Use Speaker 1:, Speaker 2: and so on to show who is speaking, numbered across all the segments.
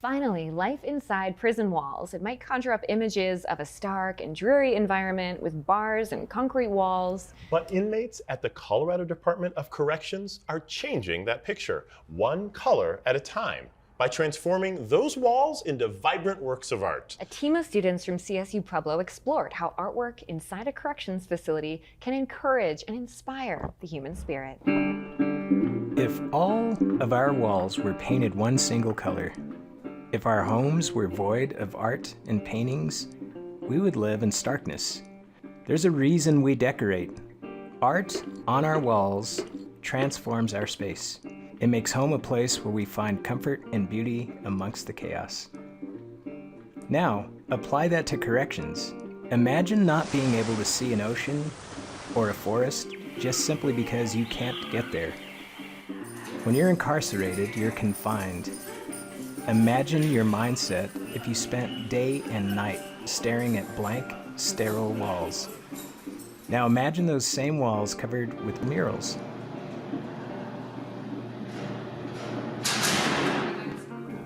Speaker 1: Finally, life inside prison walls. It might conjure up images of a stark and dreary environment with bars and concrete walls.
Speaker 2: But inmates at the Colorado Department of Corrections are changing that picture, one color at a time, by transforming those walls into vibrant works of art.
Speaker 1: A team of students from CSU Pueblo explored how artwork inside a corrections facility can encourage and inspire the human spirit.
Speaker 3: If all of our walls were painted one single color, if our homes were void of art and paintings, we would live in starkness. There's a reason we decorate. Art on our walls transforms our space. It makes home a place where we find comfort and beauty amongst the chaos. Now, apply that to corrections. Imagine not being able to see an ocean or a forest just simply because you can't get there. When you're incarcerated, you're confined. Imagine your mindset if you spent day and night staring at blank, sterile walls. Now imagine those same walls covered with murals.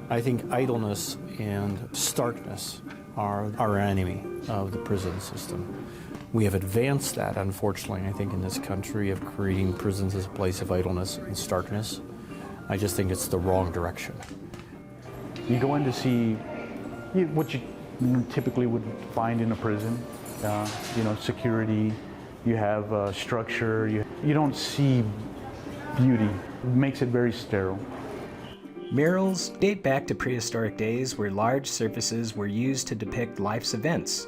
Speaker 4: I think idleness and starkness are our enemy of the prison system. We have advanced that, unfortunately, I think, in this country of creating prisons as a place of idleness and starkness. I just think it's the wrong direction.
Speaker 5: You go in to see what you typically would find in a prison. Security, you have structure, you don't see beauty. It makes it very sterile.
Speaker 3: Murals date back to prehistoric days where large surfaces were used to depict life's events.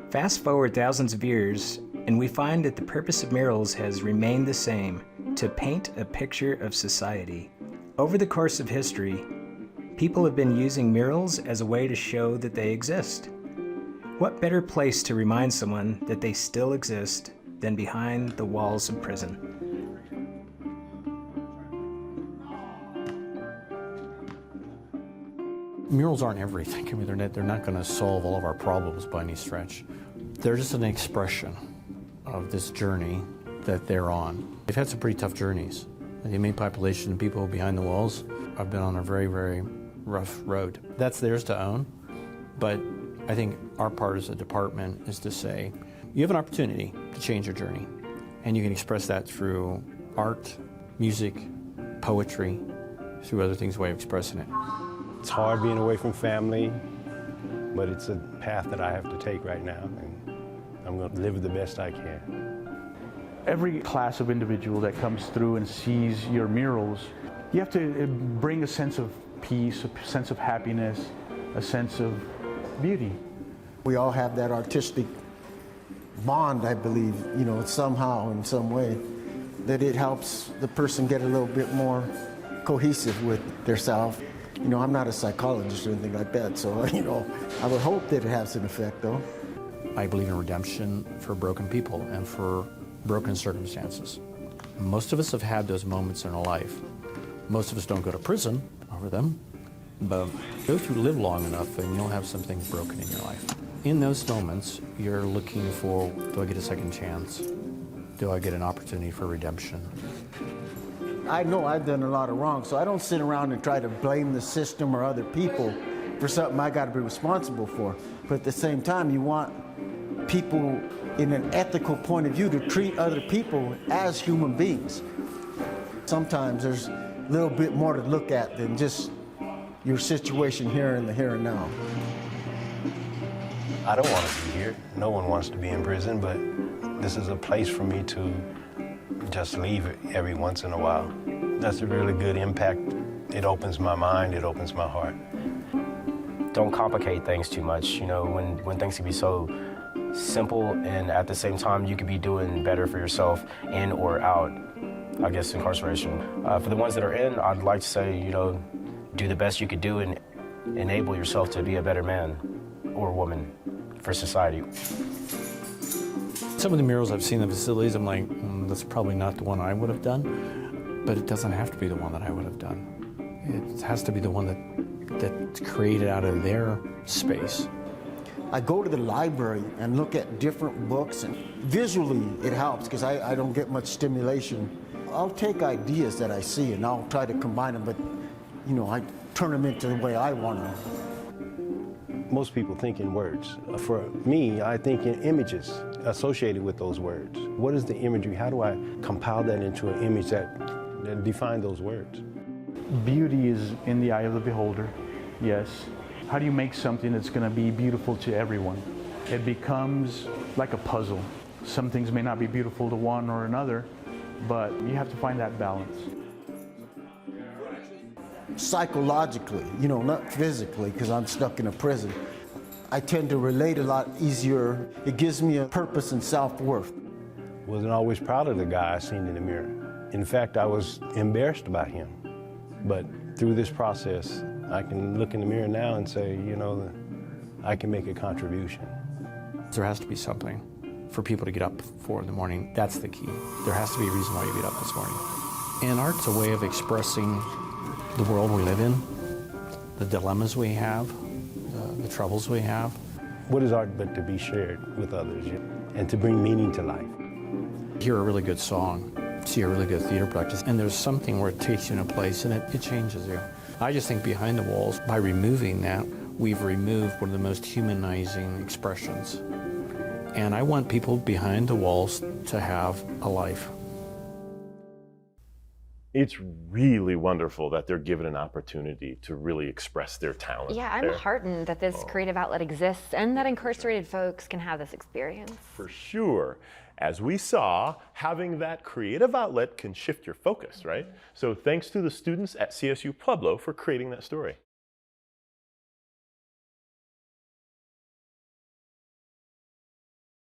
Speaker 3: Fast forward thousands of years, and we find that the purpose of murals has remained the same, to paint a picture of society. Over the course of history, people have been using murals as a way to show that they exist. What better place to remind someone that they still exist than behind the walls of prison?
Speaker 4: Murals aren't everything. I mean, they're not going to solve all of our problems by any stretch. They're just an expression of this journey that they're on. They've had some pretty tough journeys. The inmate population and people behind the walls have been on a very, very rough road. That's theirs to own, but I think our part as a department is to say, you have an opportunity to change your journey, and you can express that through art, music, poetry, through other things, a way of expressing it.
Speaker 6: It's hard being away from family, but it's a path that I have to take right now, and I'm going to live the best I can.
Speaker 5: Every class of individual that comes through and sees your murals, you have to bring a sense of peace, a sense of happiness, a sense of beauty.
Speaker 7: We all have that artistic bond, I believe, somehow, in some way, that it helps the person get a little bit more cohesive with their self. I'm not a psychologist or anything like that, so, I would hope that it has an effect, though.
Speaker 4: I believe in redemption for broken people and for broken circumstances. Most of us have had those moments in our life. Most of us don't go to prison over them, but go through, live long enough, and you'll have some things broken in your life. In those moments, you're looking for, do I get a second chance? Do I get an opportunity for redemption?
Speaker 7: I know I've done a lot of wrong, so I don't sit around and try to blame the system or other people for something I got to be responsible for. But at the same time, you want people in an ethical point of view to treat other people as human beings. Sometimes there's a little bit more to look at than just your situation here in the here and now.
Speaker 6: I don't want to be here. No one wants to be in prison, but this is a place for me to just leave every once in a while. That's a really good impact. It opens my mind, it opens my heart.
Speaker 8: Don't complicate things too much, when things can be so simple, and at the same time you could be doing better for yourself in or out, I guess, incarceration. For the ones that are in, I'd like to say, do the best you could do and enable yourself to be a better man or woman for society.
Speaker 4: Some of the murals I've seen in the facilities, I'm like, that's probably not the one I would have done, but it doesn't have to be the one that I would have done. It has to be the one that's created out of their space.
Speaker 7: I go to the library and look at different books, and visually it helps because I don't get much stimulation. I'll take ideas that I see and I'll try to combine them, but turn them into the way I want to.
Speaker 6: Most people think in words. For me, I think in images associated with those words. What is the imagery? How do I compile that into an image that defines those words?
Speaker 5: Beauty is in the eye of the beholder, yes. How do you make something that's going to be beautiful to everyone? It becomes like a puzzle. Some things may not be beautiful to one or another, but you have to find that balance.
Speaker 7: Psychologically, you know, not physically, because I'm stuck in a prison, I tend to relate a lot easier. It gives me a purpose and self-worth.
Speaker 6: Wasn't always proud of the guy I seen in the mirror. In fact, I was embarrassed about him. But through this process, I can look in the mirror now and say, you know, I can make a contribution.
Speaker 4: There has to be something for people to get up for in the morning. That's the key. There has to be a reason why you get up this morning. And art's a way of expressing the world we live in, the dilemmas we have, the troubles we have.
Speaker 6: What is art but to be shared with others and to bring meaning to life?
Speaker 4: Hear a really good song, see a really good theater practice, and there's something where it takes you in a place and it changes you. I just think behind the walls, by removing that, we've removed one of the most humanizing expressions. And I want people behind the walls to have a life.
Speaker 2: It's really wonderful that they're given an opportunity to really express their talent.
Speaker 1: Yeah, I'm heartened that this creative outlet exists and that incarcerated folks can have this experience.
Speaker 2: For sure. As we saw, having that creative outlet can shift your focus, right? So thanks to the students at CSU Pueblo for creating that story.